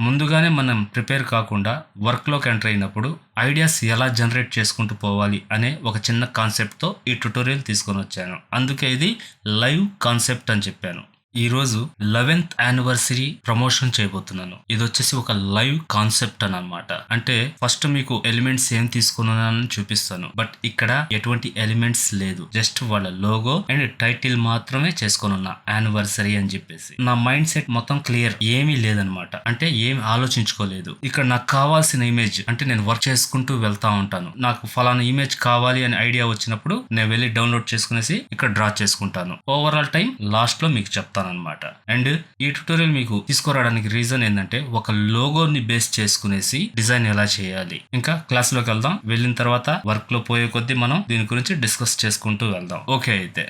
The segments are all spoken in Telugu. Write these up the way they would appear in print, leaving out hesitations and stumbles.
ముందుగానే మనం ప్రిపేర్ కాకుండా వర్క్లోకి ఎంటర్ అయినప్పుడు ఐడియాస్ ఎలా జనరేట్ చేసుకుంటూ పోవాలి అనే ఒక చిన్న కాన్సెప్ట్తో ఈ ట్యుటోరియల్ తీసుకొని వచ్చాను. అందుకే ఇది లైవ్ కాన్సెప్ట్ అని చెప్పాను. ఈరోజు 11th యానివర్సరీ ప్రమోషన్ చేయబోతున్నాను. ఇది వచ్చేసి ఒక లైవ్ కాన్సెప్ట్ అని అనమాట. అంటే ఫస్ట్ మీకు ఎలిమెంట్స్ ఏం తీసుకున్నానని చూపిస్తాను. బట్ ఇక్కడ ఎటువంటి ఎలిమెంట్స్ లేదు. జస్ట్ వాళ్ళ లోగో అండ్ టైటిల్ మాత్రమే చేసుకున్నా యానివర్సరీ అని చెప్పేసి. నా మైండ్ సెట్ మొత్తం క్లియర్, ఏమీ లేదనమాట. అంటే ఏమి ఆలోచించుకోలేదు. ఇక్కడ నాకు కావాల్సిన ఇమేజ్ అంటే నేను వర్క్ చేసుకుంటూ వెళ్తా ఉంటాను. నాకు ఫలానా ఇమేజ్ కావాలి అని ఐడియా వచ్చినప్పుడు నేను వెళ్ళి డౌన్లోడ్ చేసుకునేసి ఇక్కడ డ్రా చేసుకుంటాను. ఓవరాల్ టైం లాస్ట్ లో మీకు చెప్తాను అనమాట. అండ్ ఈ ట్యుటోరియల్ మీకు తీసుకురావడానికి రీజన్ ఏంటంటే ఒక లోగోని బేస్ చేసుకునేసి డిజైన్ ఎలా చేయాలి. ఇంకా క్లాస్ లోకి వెళ్దాం. వెళ్ళిన తర్వాత వర్క్ లో పోయే కొద్దీ మనం దీని గురించి డిస్కస్ చేసుకుంటూ వెళ్దాం. ఓకే అయితే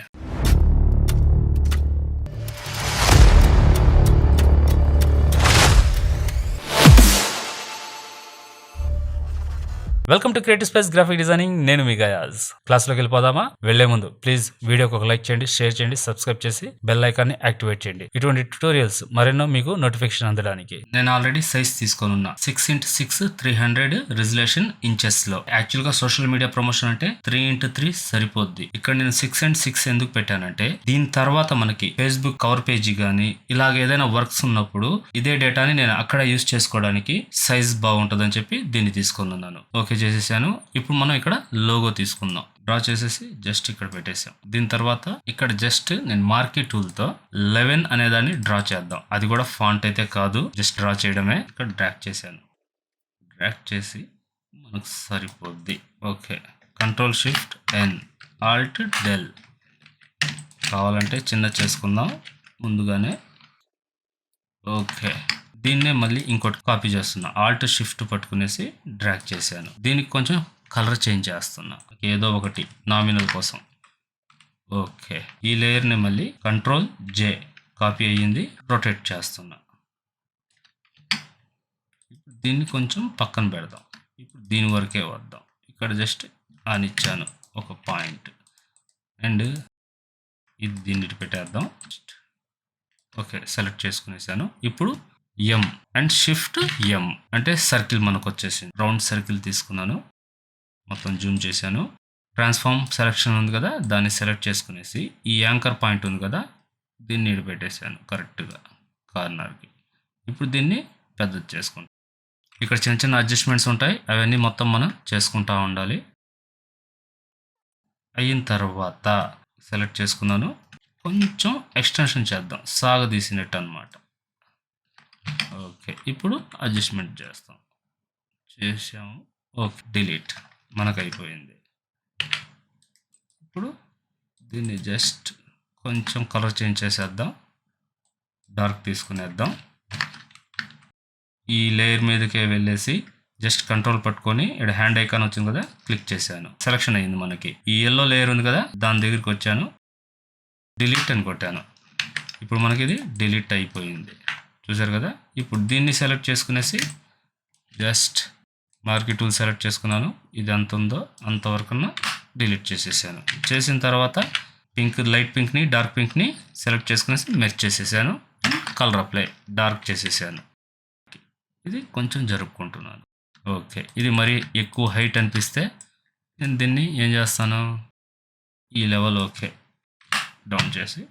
welcome to creative space graphic designing. నేను మీ గయాజ్. క్లాస్లోకి వెళ్ళిపోదామా? వెళ్లే ముందు ప్లీజ్ వీడియోకి ఒక లైక్ చేయండి, షేర్ చేయండి, సబ్స్క్రైబ్ చేసి బెల్ ఐకాన్ని యాక్టివేట్ చేయండి. ఇటువంటి ట్యుటోరియల్స్ మరెన్నో మీకు నోటిఫికేషన్ అందడానికి. నేను ఆల్రెడీ సైజ్ తీసుకొని ఉన్నా 6x6 300 రిజల్యూషన్ ఇంచెస్ లో. యాక్చువల్ గా సోషల్ మీడియా ప్రమోషన్ అంటే 3x3 సరిపోద్ది. ఇక్కడ నేను 6x6 ఎందుకు పెట్టానంటే దీని తర్వాత మనకి ఫేస్బుక్ కవర్ పేజీ గానీ ఇలాగ ఏదైనా వర్క్స్ ఉన్నప్పుడు ఇదే డేటాని నేను అక్కడ యూజ్ చేసుకోవడానికి సైజ్ బాగుంటుందని చెప్పి దీన్ని తీసుకొని ఉన్నాను. ఓకే చేసేసాను. ఇప్పుడు మనం ఇక్కడ లోగో తీసుకుందాం. డ్రా చేసేసి జస్ట్ ఇక్కడ పెట్టేసాం. దీని తర్వాత ఇక్కడ జస్ట్ నేను మార్కీ టూల్ తో 11 అనే దాన్ని డ్రా చేద్దాం. అది కూడా ఫాంట్ అయితే కాదు, జస్ట్ డ్రా చేయడమే. ఇక్కడ డ్రాగ్ చేశాను. డ్రాగ్ చేసి మనకు సరిపోద్ది. Okay, control shift N alt del. కావాలంటే చిన్న చేసుకుందాం ముందుగానే. ఓకే, దీన్నే మళ్ళీ ఇంకోటి కాపీ చేస్తున్నా. ఆల్ట్ షిఫ్ట్ పట్టుకునేసి డ్రాగ్ చేశాను. దీనికి కొంచెం కలర్ చేంజ్ చేస్తున్నా, ఏదో ఒకటి నామినల్ కోసం. ఓకే, ఈ లేయర్ని మళ్ళీ కంట్రోల్ జే కాపీ అయ్యింది, రొటేట్ చేస్తున్నా. దీన్ని కొంచెం పక్కన పెడదాం. ఇప్పుడు దీని వరకే వద్దాం. ఇక్కడ జస్ట్ ఆన్ ఇచ్చాను ఒక పాయింట్. అండ్ ఇది దీన్ని పెట్టేద్దాం. ఓకే, సెలెక్ట్ చేసుకునేసాను. ఇప్పుడు ఎం అండ్ షిఫ్ట్ ఎం అంటే సర్కిల్ మనకు వచ్చేసింది. రౌండ్ సర్కిల్ తీసుకున్నాను, మొత్తం జూమ్ చేశాను. ట్రాన్స్ఫార్మ్ సెలెక్షన్ ఉంది కదా, దాన్ని సెలెక్ట్ చేసుకునేసి ఈ యాంకర్ పాయింట్ ఉంది కదా, దీన్ని ఇటు పెట్టేశాను కరెక్ట్గా కార్నర్కి. ఇప్పుడు దీన్ని పెద్దది చేసుకుంటాం. ఇక్కడ చిన్న చిన్న అడ్జస్ట్మెంట్స్ ఉంటాయి, అవన్నీ మొత్తం మనం చేసుకుంటూ ఉండాలి. అయిన తర్వాత సెలెక్ట్ చేసుకున్నాను. కొంచెం ఎక్స్టెన్షన్ చేద్దాం, సాగదీసినట్టు అనమాట. ఓకే, ఇప్పుడు అడ్జస్ట్మెంట్ చేసాము. Okay, delete. మనకు అయిపోయింది. ఇప్పుడు దీన్ని జస్ట్ కొంచెం కలర్ చేంజ్ చేసేద్దాం, డార్క్ తీసుకునేద్దాం. ఈ లేయర్ మీదకే వెళ్ళేసి జస్ట్ కంట్రోల్ పట్టుకొని ఇక్కడ హ్యాండ్ ఐకాన్ వచ్చింది కదా, క్లిక్ చేశాను. సెలెక్షన్ అయ్యింది మనకి. ఈ ఎల్లో లేయర్ ఉంది కదా, దాని దగ్గరికి వచ్చాను, డిలీట్ అని కొట్టాను. ఇప్పుడు మనకి ఇది డిలీట్ అయిపోయింది, చూసారు కదా. ఇప్పుడు దీన్ని సెలెక్ట్ చేసుకునేసి జస్ట్ మార్కీ టూల్ సెలెక్ట్ చేసుకున్నాను. ఇది ఎంత ఉందో అంతవరకు డిలీట్ చేసేసాను. చేసిన తర్వాత పింక్, లైట్ పింక్ని డార్క్ పింక్ని సెలెక్ట్ చేసుకునేసి మెర్జ్ చేసేసాను. కలర్ అప్లై డార్క్ చేసేసాను. ఇది కొంచెం జరుపుకుంటున్నాను. ఓకే, ఇది మరి ఎక్కువ హైట్ అనిపిస్తే నేను దీన్ని ఏం చేస్తాను, ఈ లెవెల్ ఓకే డౌన్ చేసి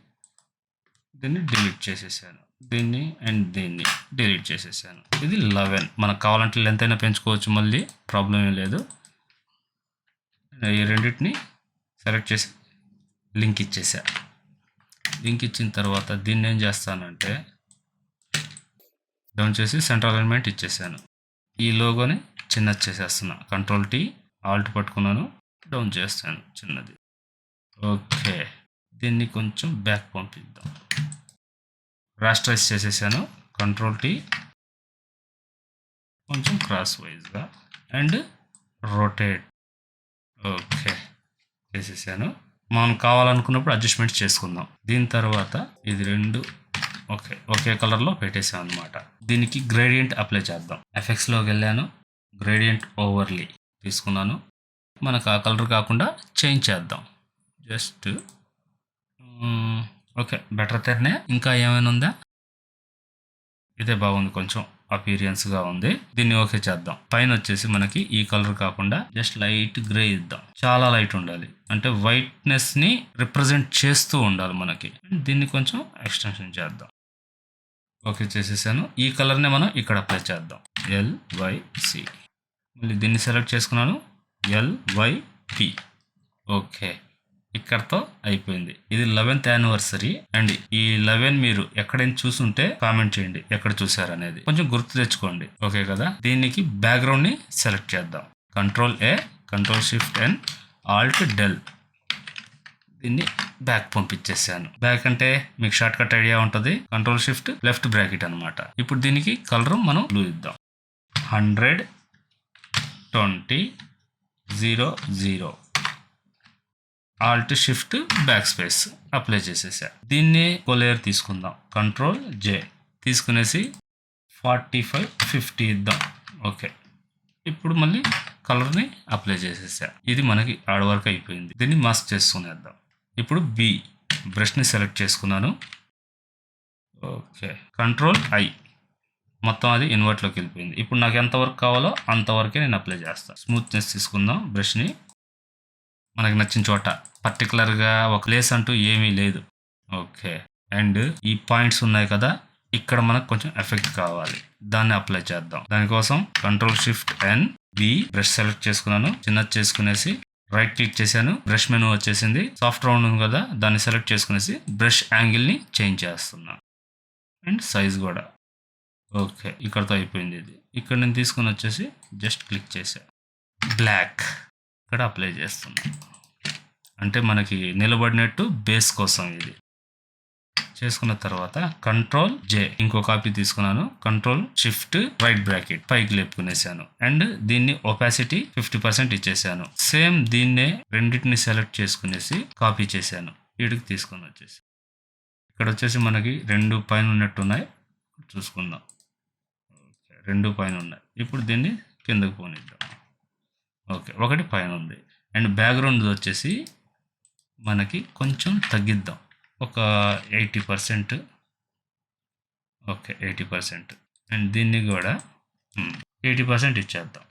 దీన్ని డిలీట్ చేసేసాను. దీన్ని అండ్ దీన్ని డిలీట్ చేసేసాను. ఇది 11. మనకు కావాలంటే లెంత్ అయినా పెంచుకోవచ్చు, మళ్ళీ ప్రాబ్లం ఏం లేదు. ఈ రెండింటిని సెలెక్ట్ చేసి లింక్ ఇచ్చేసా. లింక్ ఇచ్చిన తర్వాత దీన్ని ఏం చేస్తానంటే డౌన్ చేసి సెంట్రల్ అలైన్మెంట్ ఇచ్చేసాను. ఈ లోగోని చిన్నది చేసేస్తున్నా. కంట్రోల్ టీ ఆల్ట్ పట్టుకున్నాను, డౌన్ చేస్తాను చిన్నది. ఓకే, దీన్ని కొంచెం బ్యాక్ పంపిద్దాం. రాస్టరైజ్ చేసేసాను. కంట్రోల్ టీ కొంచెం క్రాస్ వైజ్గా అండ్ రొటేట్. ఓకే చేసేసాను. మనం కావాలనుకున్నప్పుడు అడ్జస్ట్మెంట్ చేసుకుందాం. దీని తర్వాత ఇది రెండు ఒకే కలర్లో పెట్టేసాం అనమాట. దీనికి గ్రేడియంట్ అప్లై చేద్దాం. ఎఫెక్ట్స్లోకి వెళ్ళాను, గ్రేడియంట్ ఓవర్లీ తీసుకున్నాను. మనకు ఆ కలర్ కాకుండా చేంజ్ చేద్దాం. జస్ట్ ఓకే, బెటర్ తెరనే. ఇంకా ఏమైనా ఉందా? ఇదే బాగుంది, కొంచెం అపీరియన్స్ గా ఉంది. దీన్ని ఓకే చేద్దాం. పైన వచ్చేసి మనకి ఈ కలర్ కాకుండా జస్ట్ లైట్ గ్రే ఇద్దాం. చాలా లైట్ ఉండాలి, అంటే వైట్నెస్ ని రిప్రజెంట్ చేస్తూ ఉండాలి మనకి. దీన్ని కొంచెం ఎక్స్టెన్షన్ చేద్దాం. ఓకే చేసేసాను. ఈ కలర్ని మనం ఇక్కడ అప్లై చేద్దాం. LYC. మళ్ళీ దీన్ని సెలెక్ట్ చేసుకున్నాను. LYP. ఓకే, ఇక్కడతో అయిపోయింది. ఇది 11th యానివర్సరీ అండ్ ఈ 11 మీరు ఎక్కడైనా చూసుంటే కామెంట్ చేయండి ఎక్కడ చూసారనేది, కొంచెం గుర్తు తెచ్చుకోండి. ఓకే కదా. దీనికి బ్యాక్గ్రౌండ్ ని సెలెక్ట్ చేద్దాం. Ctrl+A, Ctrl+Shift+N, Alt+Del. దీన్ని బ్యాక్ పంపించేసాను. బ్యాక్ అంటే మీకు షార్ట్ కట్ ఐడియా ఉంటుంది. Ctrl+Shift లెఫ్ట్ బ్రాకెట్ అనమాట. ఇప్పుడు దీనికి కలర్ మనం బ్లూ ఇద్దాం. 100:20:00. Alt+Shift బ్యాక్ స్పేస్ అప్లై చేసేసా. దీన్ని ఒక లేయర్ తీసుకుందాం. Ctrl+J తీసుకునేసి 45:50 ఇద్దాం. ఓకే, ఇప్పుడు మళ్ళీ కలర్ని అప్లై చేసేసా. ఇది మనకి ఆడ్ వర్క్ అయిపోయింది. దీన్ని మాస్క్ చేసుకునేద్దాం. ఇప్పుడు బ్రష్ని సెలెక్ట్ చేసుకున్నాను. Okay, Ctrl+I. మొత్తం అది ఇన్వర్ట్లోకి వెళ్ళిపోయింది. ఇప్పుడు నాకు ఎంతవరకు కావాలో అంతవరకే నేను అప్లై చేస్తాను. స్మూత్నెస్ తీసుకుందాం. బ్రష్ని మనకి నచ్చిన చోట, పర్టికులర్గా ఒక ప్లేస్ అంటూ ఏమీ లేదు. ఓకే, అండ్ ఈ పాయింట్స్ ఉన్నాయి కదా, ఇక్కడ మనకు కొంచెం ఎఫెక్ట్ కావాలి. దాన్ని అప్లై చేద్దాం. దానికోసం Ctrl+Shift+N, బ్రష్ సెలెక్ట్ చేసుకున్నాను. చిన్నది చేసుకునేసి రైట్ క్లిక్ చేశాను. బ్రష్ మెనూ వచ్చేసింది. సాఫ్ట్ రౌండ్ ఉంది కదా, దాన్ని సెలెక్ట్ చేసుకునేసి బ్రష్ యాంగిల్ని చేంజ్ చేస్తున్నాను అండ్ సైజ్ కూడా. ఓకే, ఇక్కడతో అయిపోయింది. ఇది ఇక్కడ నేను తీసుకుని వచ్చేసి జస్ట్ క్లిక్ చేసా. బ్లాక్ ఇక్కడ అప్లై చేస్తున్నాను. అంటే మనకి నిలబడినట్టు బేస్ కోసం ఇది చేసుకున్న తర్వాత Ctrl+J ఇంకో కాపీ తీసుకున్నాను. Ctrl+Shift రైట్ బ్రాకెట్ పైకి లేపుకునేసాను అండ్ దీన్ని ఒపాసిటీ 50% ఇచ్చేసాను. సేమ్ దీన్నే రెండింటిని సెలెక్ట్ చేసుకునేసి కాపీ చేశాను. వీటికి తీసుకొని వచ్చేసి ఇక్కడ వచ్చేసి మనకి 2 పైన ఉన్నట్టు ఉన్నాయి, చూసుకుందాం. ఓకే, 2 పైన ఉన్నాయి. ఇప్పుడు దీన్ని కిందకు పోనిద్దాం. ఓకే, ఒకటి పైన ఉంది. అండ్ బ్యాక్గ్రౌండ్ వచ్చేసి మనకి కొంచెం తగ్గిద్దాం, ఒక 80%. ఓకే, 80%. అండ్ దీన్ని కూడా 80% ఇచ్చేద్దాం.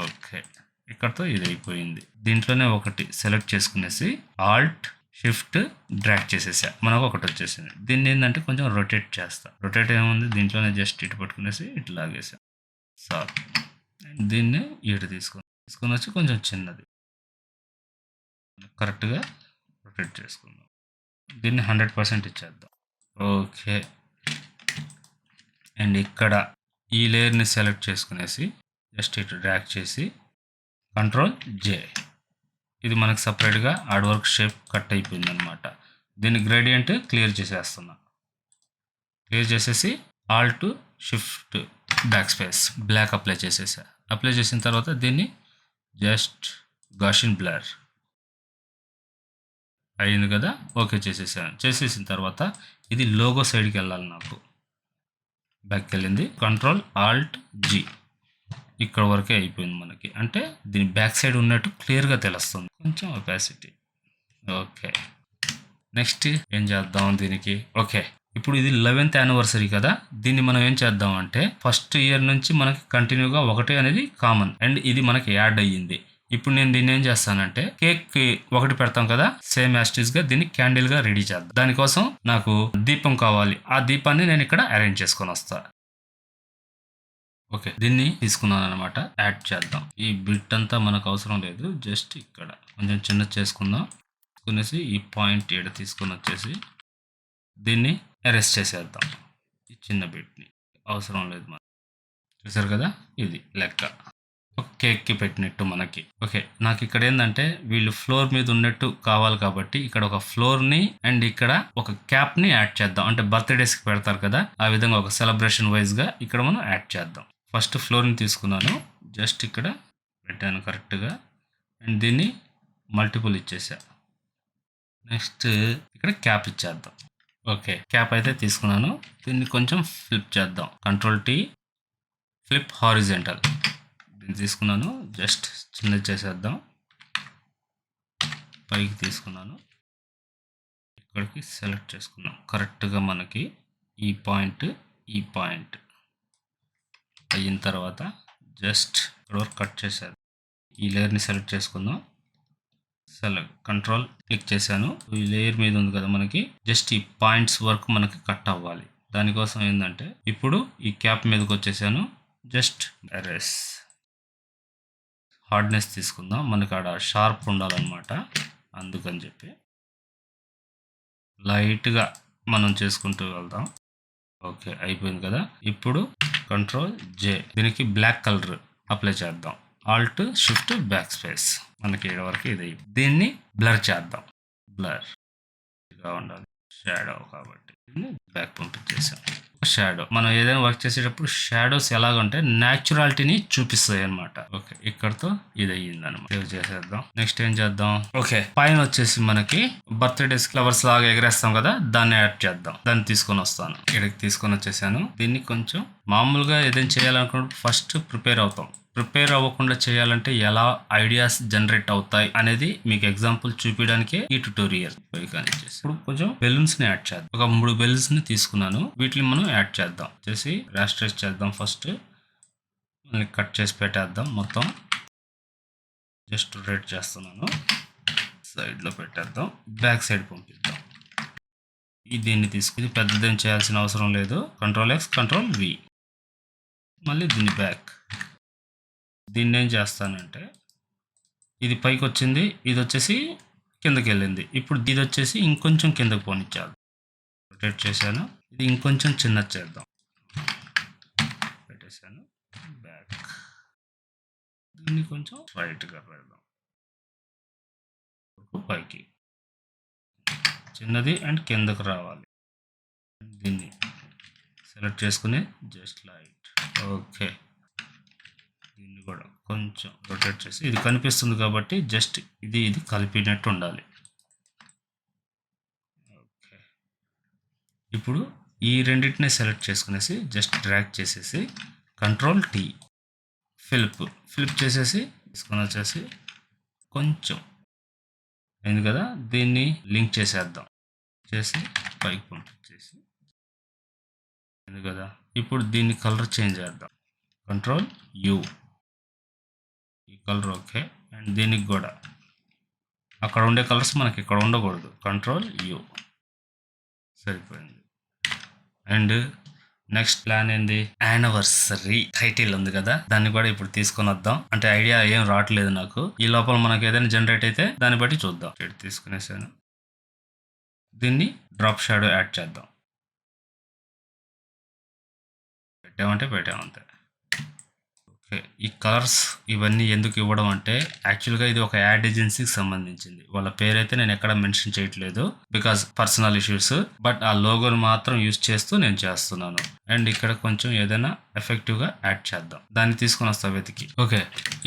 ఓకే, ఇక్కడతో ఇది అయిపోయింది. దీంట్లోనే ఒకటి సెలెక్ట్ చేసుకునేసి Alt+Shift డ్రాగ్ చేసేసా. మనకు ఒకటి వచ్చేసింది. దీన్ని ఏంటంటే కొంచెం రొటేట్ చేస్తా. రొటేట్ ఏముంది, దీంట్లోనే జస్ట్ ఇటు పట్టుకునేసి ఇటు లాగేసా. సార్ దీన్ని ఇటు తీసుకొని వచ్చి కొంచెం చిన్నది కరెక్ట్గా రొటేట్ చేసుకుందాం. దీన్ని 100% ఇచ్చేద్దాం. ఓకే, అండ్ ఇక్కడ ఈ లేయర్ని సెలెక్ట్ చేసుకునేసి జస్ట్ ఇటు డ్రాగ్ చేసి Ctrl+J. ఇది మనకు సపరేట్గా ఆడ్ వర్క్ షేప్ కట్ అయిపోయింది అనమాట. దీన్ని గ్రేడియంట్ క్లియర్ చేసేస్తున్నా. క్లియర్ చేసేసి Alt+Shift backspace black apply చేసేసా. అప్లై చేసిన తర్వాత దీన్ని జస్ట్ గాషియన్ బ్లర్ అయింది కదా. ఓకే చేసేసాను. చేసేసిన తర్వాత ఇది లోగో సైడ్కి వెళ్ళాలి. నాకు బ్యాక్కి వెళ్ళింది. Ctrl+Alt+G ఇక్కడ వరకే అయిపోయింది మనకి. అంటే దీని బ్యాక్ సైడ్ ఉన్నట్టు క్లియర్గా తెలుస్తుంది. కొంచెం ఒపాసిటీ. ఓకే, నెక్స్ట్ ఏం చేద్దాం దీనికి. ఓకే, ఇప్పుడు ఇది 11th యానివర్సరీ కదా, దీన్ని మనం ఏం చేద్దాం అంటే ఫస్ట్ ఇయర్ నుంచి మనకి కంటిన్యూగా ఒకటే అనేది కామన్ అండ్ ఇది మనకి యాడ్ అయ్యింది. ఇప్పుడు నేను దీన్ని ఏం చేస్తానంటే కేక్ ఒకటి పెడతాం కదా, సేమ్ యాస్టీస్ గా దీన్ని క్యాండిల్ గా రెడీ చేద్దాం. దానికోసం నాకు దీపం కావాలి. ఆ దీపాన్ని నేను ఇక్కడ అరేంజ్ చేసుకొని వస్తా. ఓకే, దీన్ని తీసుకున్నాను అనమాట. యాడ్ చేద్దాం. ఈ బిట్ అంతా మనకు అవసరం లేదు, జస్ట్ ఇక్కడ కొంచెం చిన్న చేసుకుందాం. తీసుకునేసి ఈ పాయింట్ ఏడ తీసుకొని వచ్చేసి దీన్ని అరెస్ట్ చేసేద్దాం. ఈ చిన్న బిట్ని అవసరం లేదు మనకి. చూసారు కదా, ఇది లెక్క ఒక కేక్కి పెట్టినట్టు మనకి. ఓకే, నాకు ఇక్కడ ఏంటంటే వీళ్ళు ఫ్లోర్ మీద ఉన్నట్టు కావాలి కాబట్టి ఇక్కడ ఒక ఫ్లోర్ని అండ్ ఇక్కడ ఒక క్యాప్ని యాడ్ చేద్దాం. అంటే బర్త్డేస్కి పెడతారు కదా, ఆ విధంగా ఒక సెలబ్రేషన్ వైజ్గా ఇక్కడ మనం యాడ్ చేద్దాం. ఫస్ట్ ఫ్లోర్ని తీసుకున్నాను, జస్ట్ ఇక్కడ పెట్టాను కరెక్ట్గా అండ్ దీన్ని మల్టిపుల్ ఇచ్చేసా. నెక్స్ట్ ఇక్కడ క్యాప్ ఇచ్చేద్దాం. ఓకే, క్యాప్ అయితే తీసుకున్నాను. దీన్ని కొంచెం ఫ్లిప్ చేద్దాం. Ctrl+T flip horizontal. దీన్ని తీసుకున్నాను, జస్ట్ చిన్నది చేసేద్దాం. పైకి తీసుకున్నాను, ఇక్కడికి సెలెక్ట్ చేసుకున్నాం. కరెక్ట్గా మనకి ఈ పాయింట్ ఈ పాయింట్ అయిన తర్వాత జస్ట్ ఇక్కడ వరకు కట్ చేశాను. ఈ లేయర్ని సెలెక్ట్ చేసుకుందాం. కంట్రోల్ క్లిక్ చేశాను. ఈ లేయర్ మీద ఉంది కదా మనకి, జస్ట్ ఈ పాయింట్స్ వరకు మనకి కట్ అవ్వాలి. దానికోసం ఏంటంటే ఇప్పుడు ఈ క్యాప్ మీదకి వచ్చేసాను. జస్ట్ ఎరేస్ హార్డ్నెస్ తీసుకుందాం, మనకి ఆడ షార్ప్ ఉండాలన్నమాట. అందుకని చెప్పి లైట్గా మనం చేసుకుంటూ వెళ్దాం. ఓకే, అయిపోయింది కదా. ఇప్పుడు కంట్రోల్ జే, దీనికి బ్లాక్ కలర్ అప్లై చేద్దాం. ఆల్ట్ షిఫ్ట్ బ్యాక్ స్పేస్, మనకి ఏడు వరకు ఇది. దీన్ని బ్లర్ చేద్దాం. బ్లర్ ఇలా ఉండాలి, షాడో కాబట్టి బ్యాక్ పంపించేసాం. షాడో మనం ఏదైనా వర్క్ చేసేటప్పుడు షాడోస్ ఎలాగంటే న్యాచురాలిటీని చూపిస్తాయి అనమాట. ఓకే, ఇక్కడతో ఇది అయ్యింది అనమాట. సేవ్ చేసేద్దాం. నెక్స్ట్ ఏం చేద్దాం? ఓకే, పైన వచ్చేసి మనకి బర్త్డేస్ ఫ్లవర్స్ లాగా ఎగరేస్తాం కదా, దాన్ని యాడ్ చేద్దాం. దాన్ని తీసుకొని వస్తాను. ఇక్కడికి తీసుకొని వచ్చేసాను. దీన్ని కొంచెం మామూలుగా ఏదైనా చేయాలనుకున్నప్పుడు ఫస్ట్ ప్రిపేర్ అవుతాం. ప్రిపేర్ అవ్వకుండా చేయాలంటే ఎలా ఐడియాస్ జనరేట్ అవుతాయి అనేది మీకు ఎగ్జాంపుల్ చూపించడానికే ఈ ట్యుటోరియల్. ఇప్పుడు కొంచెం బెలూన్స్ ని యాడ్ చేద్దాం. ఒక 3 బెలూన్స్ ని తీసుకున్నాను, వీటిని మనం యాడ్ చేద్దాం. చేసి రాస్ట్రైజ్ చేద్దాం. ఫస్ట్ మళ్ళీ కట్ చేసి పెట్టేద్దాం. మొత్తం జస్ట్ రొటేట్ చేస్తున్నాను. సైడ్ లో పెట్టేద్దాం. బ్యాక్ సైడ్ పంపిద్దాం. దీన్ని తీసుకుని పెద్దదేం చేయాల్సిన అవసరం లేదు. కంట్రోల్ ఎక్స్, కంట్రోల్ వి, మళ్ళీ దీన్ని బ్యాక్. దీన్ని ఏం చేస్తానంటే ఇది పైకి వచ్చింది, ఇది వచ్చేసి కిందకి వెళ్ళింది. ఇప్పుడు ఇది వచ్చేసి ఇంకొంచెం కిందకి పోనిచ్చాలి. రొటేట్ చేశాను. ఇది ఇంకొంచెం చిన్నది చేద్దాం. పెట్టేశాను. బ్యాక్, దీన్ని కొంచెం రైట్గా పెడదాం. పైకి చిన్నది అండ్ కిందకు రావాలి. దీన్ని సెలెక్ట్ చేసుకుని జస్ట్ లైట్. ఓకే, దీన్ని కూడా కొంచెం రొటేట్ చేసి, ఇది కనిపిస్తుంది కాబట్టి జస్ట్ ఇది కలిపినట్టు ఉండాలి. ఓకే, ఇప్పుడు ఈ రెండింటిని సెలెక్ట్ చేసుకునేసి జస్ట్ డ్రాగ్ చేసేసి కంట్రోల్ టీ, ఫ్లిప్ చేసేసి తీసుకొని వచ్చేసి కొంచెం అయింది కదా, దీన్ని లింక్ చేసేద్దాం. చేసి పైకి పంపించేసి అయింది కదా. ఇప్పుడు దీన్ని కలర్ చేంజ్ చేద్దాం. కంట్రోల్ యూ, ఈ కలర్ ఓకే. అండ్ దీనికి కూడా అక్కడ ఉండే కలర్స్ మనకి ఇక్కడ ఉండకూడదు. కంట్రోల్ యూ, సరిపోయింది. అండ్ నెక్స్ట్ ప్లాన్ ఏంది? యానివర్సరీ టైటిల్ ఉంది కదా, దాన్ని కూడా ఇప్పుడు తీసుకొని వద్దాం. అంటే ఐడియా ఏం రావట్లేదు నాకు. ఈ లోపల మనకి ఏదైనా జనరేట్ అయితే దాన్ని బట్టి చూద్దాం. తీసుకునేసాను. దీన్ని డ్రాప్ షాడో యాడ్ చేద్దాం. పెట్టామంటే పెట్టామంతే. ఓకే, ఈ కలర్స్ ఇవన్నీ ఎందుకు ఇవ్వడం అంటే యాక్చువల్గా ఇది ఒక యాడ్ ఏజెన్సీకి సంబంధించింది. వాళ్ళ పేరైతే నేను ఎక్కడ మెన్షన్ చేయట్లేదు, బికాజ్ పర్సనల్ ఇష్యూస్. బట్ ఆ లోగోని మాత్రం యూజ్ చేస్తూ నేను చేస్తున్నాను. అండ్ ఇక్కడ కొంచెం ఏదైనా ఎఫెక్టివ్గా యాడ్ చేద్దాం. దాన్ని తీసుకొని వస్తా వెతికి. ఓకే,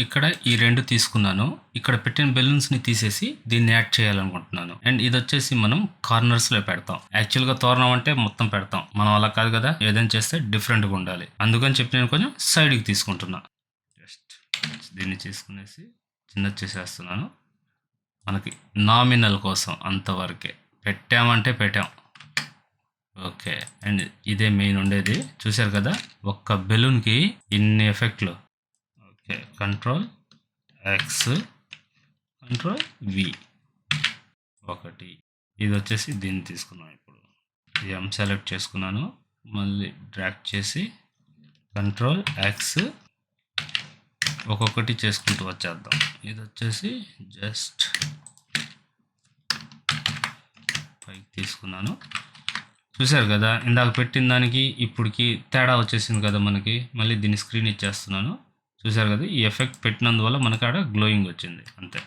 ఇక్కడ ఈ 2 తీసుకున్నాను. ఇక్కడ పెట్టిన బెలూన్స్ ని తీసేసి దీన్ని యాడ్ చేయాలనుకుంటున్నాను. అండ్ ఇది వచ్చేసి మనం కార్నర్స్ లో పెడతాం. యాక్చువల్గా తోరణం అంటే మొత్తం పెడతాం, మనం అలా కాదు కదా, ఏదైనా చేస్తే డిఫరెంట్గా ఉండాలి. అందుకని చెప్పి నేను కొంచెం సైడ్కి తీసుకుంటున్నా. జస్ట్ దీన్ని తీసుకునేసి చిన్నది చేసేస్తున్నాను. మనకి నామినల్ కోసం అంతవరకే, పెట్టామంటే పెట్టాం. ఓకే, అండ్ ఇదే మెయిన్ ఉండేది. చూశారు కదా, ఒక్క బెలూన్కి ఇన్ని ఎఫెక్ట్లు. Okay, control X, control V, ఒకటి. ఇది వచ్చేసి దీన్ని తీసుకున్నాను. ఇప్పుడు ఎం సెలెక్ట్ చేసుకున్నాను. మళ్ళీ డ్రాగ్ చేసి కంట్రోల్ ఎక్స్ ఒక్కొక్కటి చేసుకుంటూ వచ్చేద్దాం. ఇది వచ్చేసి జస్ట్ పైకి తీసుకున్నాను. చూశారు కదా, ఇందాక పెట్టిన దానికి ఇప్పటికి తేడా వచ్చేసింది కదా మనకి. మళ్ళీ దీన్ని స్క్రీన్ ఇచ్చేస్తున్నాను. చూశారు కదా, ఈ ఎఫెక్ట్ పెట్టినందువల్ల మనకి ఆడ గ్లోయింగ్ వచ్చింది అంతే.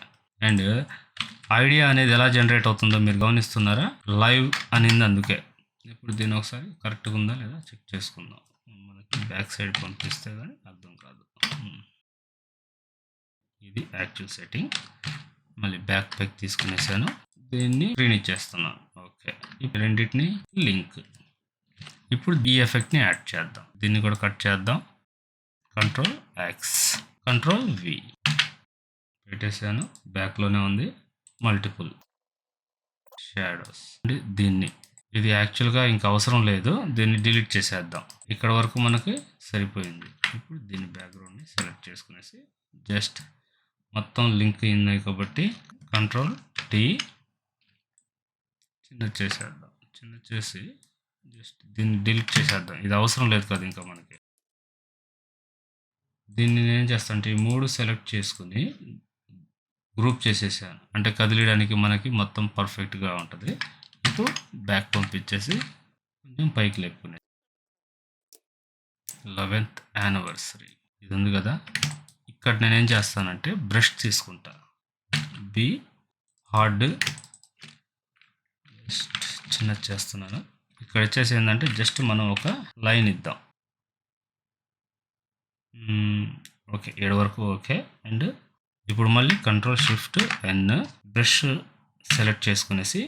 అండ్ ఐడియా అనేది ఎలా జనరేట్ అవుతుందో మీరు గమనిస్తున్నారా? లైవ్ అనింది అందుకే. ఇప్పుడు దీన్ని ఒకసారి కరెక్ట్గా ఉందా లేదా చెక్ చేసుకుందాం. మనకి బ్యాక్ సైడ్ పంపిస్తే కానీ అర్థం కాదు. ఇది యాక్చువల్ సెట్టింగ్. మళ్ళీ బ్యాక్ ప్యాక్ తీసుకునేసాను. దీన్ని స్క్రీన్ ఇచ్చేస్తున్నాను. ఓకే, ఇప్పుడు రెండింటిని లింక్. ఇప్పుడు ఈ ఎఫెక్ట్ని యాడ్ చేద్దాం. దీన్ని కూడా కట్ చేద్దాం. కంట్రోల్ ఎక్స్, కంట్రోల్ వి పెట్టేసాను. బ్యాక్లోనే ఉంది. Multiple shadows. దీన్ని ఇది యాక్చువల్గా ఇంకా అవసరం లేదు, దీన్ని డిలీట్ చేసేద్దాం. ఇక్కడ వరకు మనకి సరిపోయింది. ఇప్పుడు దీని బ్యాక్గ్రౌండ్ని సెలెక్ట్ చేసుకునేసి జస్ట్ మొత్తం లింక్ ఉన్నాయి కాబట్టి కంట్రోల్ టీ చిన్న చేసేద్దాం. చిన్న చేసి జస్ట్ దీన్ని డిలీట్ చేసేద్దాం. ఇది అవసరం లేదు కదా ఇంకా మనకి. దీన్ని నేను చేస్తాను అంటే ఈ 3 సెలెక్ట్ చేసుకుని గ్రూప్ చేసేసాను, అంటే కదిలియడానికి మనకి మొత్తం పర్ఫెక్ట్గా ఉంటుంది. ఇప్పుడు బ్యాక్ పంపించేసి కొంచెం పైకి లేపుకునే 11th యానివర్సరీ ఇది ఉంది కదా. ఇక్కడ నేనేం చేస్తానంటే బ్రష్ తీసుకుంటా, బి హార్డ్ చిన్న చేస్తున్నాను. ఇక్కడ వచ్చేసి ఏంటంటే జస్ట్ మనం ఒక లైన్ ఇద్దాం. ఓకే, 7 వరకు ఓకే. అండ్ ఇప్పుడు మళ్ళీ control shift N brush select చేసుకునేసి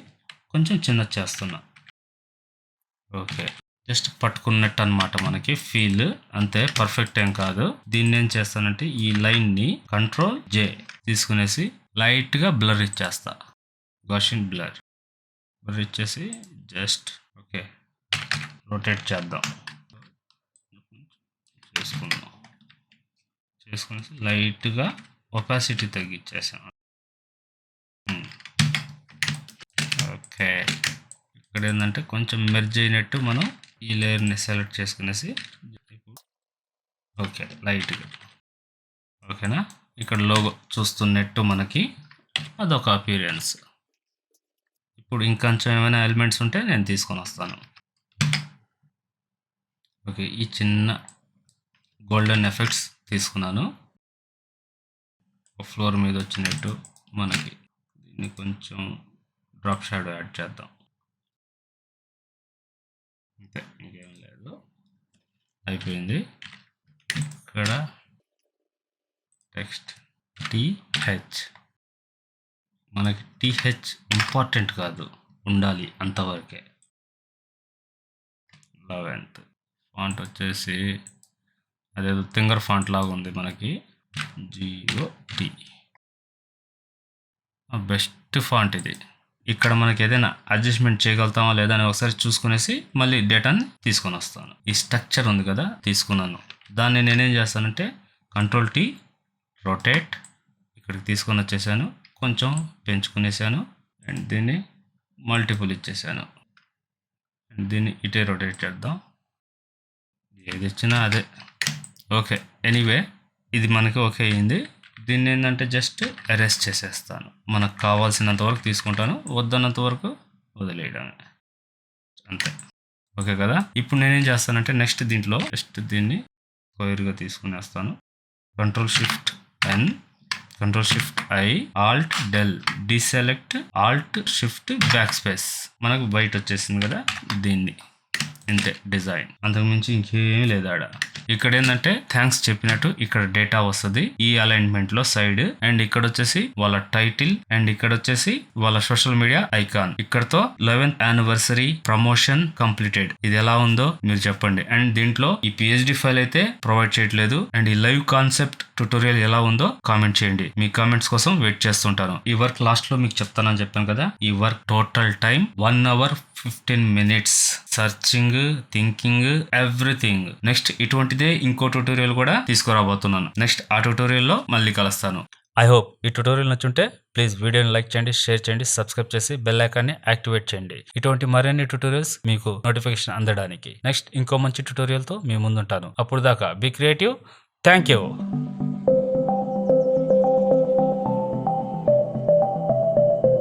కొంచెం చిన్న చేస్తున్నా. ఓకే, జస్ట్ పట్టుకున్నట్టు అనమాట మనకి ఫీల్, అంతే, పర్ఫెక్ట్ ఏం కాదు. దీన్ని ఏం చేస్తానంటే ఈ లైన్ని కంట్రోల్ జే తీసుకునేసి లైట్గా బ్లర్ ఇచ్చేస్తా, గాషియన్ బ్లర్ ఇచ్చేసి జస్ట్ ఓకే రొటేట్ చేద్దాం. చేసుకునేసి లైట్గా ఒపాసిటీ తగ్గించేసాం. ఓకే, ఇక్కడ ఏంటంటే కొంచెం మెర్జ్ అయినట్టు మనం ఈ లేయర్ని సెలెక్ట్ చేసుకునేసి ఓకే లైట్గా ఓకేనా. ఇక్కడ లోగో చూస్తున్నట్టు మనకి అదొక అపీరియన్స్. ఇప్పుడు ఇంకొంచెం ఏమైనా ఎలిమెంట్స్ ఉంటే నేను తీసుకొని వస్తాను. ఓకే, ఈ చిన్న గోల్డెన్ ఎఫెక్ట్స్ తీసుకున్నాను, ఫ్లోర్ మీద వచ్చినట్టు మనకి. దీన్ని కొంచెం డ్రాప్ షాడో యాడ్ చేద్దాం, అంతే, ఇంకేం లేదు, అయిపోయింది. ఇక్కడ టెక్స్ట్ టీహెచ్, మనకి టీహెచ్ ఇంపార్టెంట్ కాదు, ఉండాలి అంతవరకే. 11th ఫాంట్ వచ్చేసి అదేదో ఫింగర్ ఫాంట్ లాగా ఉంది మనకి, GOT బెస్ట్ ఫాంట్ ఇది. ఇక్కడ మనకి ఏదైనా అడ్జస్ట్మెంట్ చేయగలుగుతామా లేదా అని ఒకసారి చూసుకునేసి మళ్ళీ డేటాని తీసుకొని వస్తాను. ఈ స్ట్రక్చర్ ఉంది కదా తీసుకున్నాను, దాన్ని నేనేం చేస్తానంటే కంట్రోల్ టీ రొటేట్ ఇక్కడికి తీసుకొని వచ్చేసాను, కొంచెం పెంచుకునేసాను అండ్ దీన్ని మల్టిపుల్ ఇచ్చేసాను. అండ్ దీన్ని ఇటే రొటేట్ చేద్దాం, ఏది ఇచ్చినా అదే. ఓకే, ఎనీవే ఇది మనకి ఓకే అయింది. దీన్ని ఏంటంటే జస్ట్ ఎరేస్ చేసేస్తాను, మనకు కావాల్సినంత వరకు తీసుకుంటాను, వద్దన్నంత వరకు వదిలేయడమే, అంతే. ఓకే కదా. ఇప్పుడు నేనేం చేస్తానంటే నెక్స్ట్ దీంట్లో జస్ట్ దీన్ని స్క్వేర్గా తీసుకుని వస్తాను. Control shift N, control shift I, alt del, deselect, alt shift back space, మనకు బయట వచ్చేసింది కదా. దీన్ని ఇంతే డిజైన్, అంతకుమించి ఇంకేమీ లేదు ఆడ. ఇక్కడ ఏంటంటే థ్యాంక్స్ చెప్పినట్టు ఇక్కడ డేటా వస్తుంది ఈ అలైన్మెంట్ లో సైడ్, అండ్ ఇక్కడ వచ్చేసి వాళ్ళ టైటిల్, అండ్ ఇక్కడ వచ్చేసి వాళ్ళ సోషల్ మీడియా ఐకాన్. ఇక్కడతో 11th యానివర్సరీ ప్రమోషన్ కంప్లీటెడ్. ఇది ఎలా ఉందో మీరు చెప్పండి. అండ్ దీంట్లో ఈ PHD ఫైల్ అయితే ప్రొవైడ్ చేయట్లేదు, అండ్ ఈ లైవ్ కాన్సెప్ట్ ట్యుటోరియల్ ఎలా ఉందో కామెంట్ చేయండి, మీ కామెంట్స్ కోసం వెయిట్ చేస్తుంటాను. ఈ వర్క్ లాస్ట్ లో మీకు చెప్తానని చెప్పాను కదా. ఈ work total time 1 hour 15 minutes, searching, thinking, everything. Next ఇటువంటిదే ఇంకో ట్యుటోరియల్ కూడా తీసుకురాబోతున్నాను. నెక్స్ట్ ఆ ట్యుటోరియల్లో మళ్ళీ కలుస్తాను. ఐ హోప్ ఈ ట్యుటోరియల్ నచ్చుంటే ప్లీజ్ వీడియోని లైక్ చేయండి, షేర్ చేయండి, సబ్స్క్రైబ్ చేసి బెల్ ఐకాన్ని యాక్టివేట్ చేయండి. ఇటువంటి మరిన్ని ట్యుటోరియల్స్ మీకు నోటిఫికేషన్ అందడానికి. నెక్స్ట్ ఇంకో మంచి ట్యుటోరియల్తో మీ ముందుంటాను. అప్పుడు దాకా బీ క్రియేటివ్. Thank you.